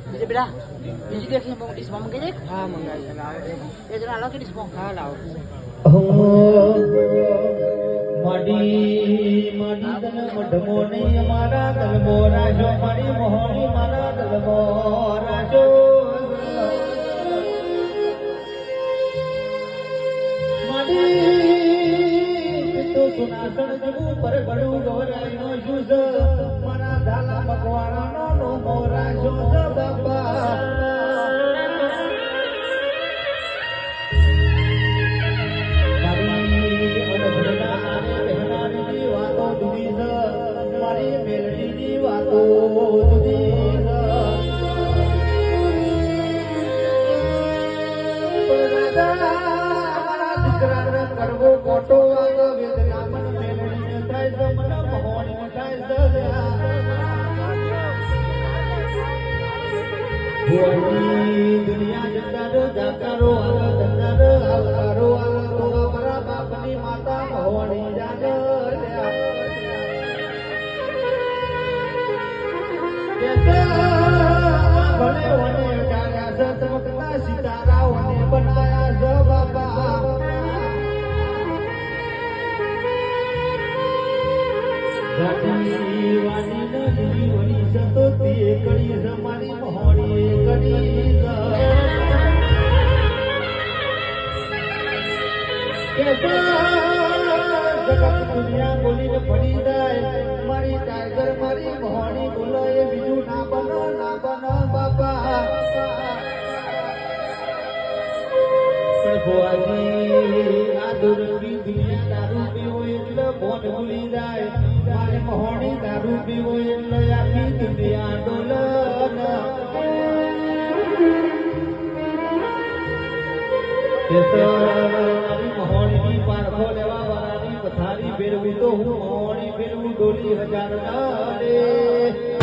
Bisa beda. Bisa dia sih mau dis mau mengkene. હા મંગાવી લાવો Ya jangan lalu dis mau. હા લાવો માડી માડી તન મઢમો નહીં મારા દલમો રાજો માડી મોહણી મારા દલમો રાજો માડી તો સુનાસણ જગુ પર બડું ગોરાઈનો જુઝ મારા ધાલા મગવાણાનો નો મોરાજો બાપા કરવો કોટો વાગ વેદનામન મેલડીને થાય જમન મહોણી થાય જલ્યા દુનિયા જતારો જાકારો આલ ધંધારો આવકારો આલ તો અમારા બાપની માતા મહોણી જાગલ્યા ભલે વને ડાળ્યા છે ચમકતા સિતારાઓને બનાયા છે બાપા વાણી વાણી ન જીવની સતો તે કડી જમાની મોહણી કડી જગત દુનિયા બોલીને પડી જાય મારી ટાઈગર મારી મોહણી બોલો એ બીજું ના બનો બાપા પણ ભુવાજી આ દુર્ગી દુનિયા દારૂ પીવો એટલે ભોન ભૂલી જાય મારી મોહણી દારૂ પીવો એટલે આખી દુનિયા ડોલન મારી મોહણીની પારખો લેવા વાળાની પથારી ફેરવી તો હું મોહણી ફેરવું ડોલી હજાર રે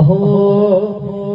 Oh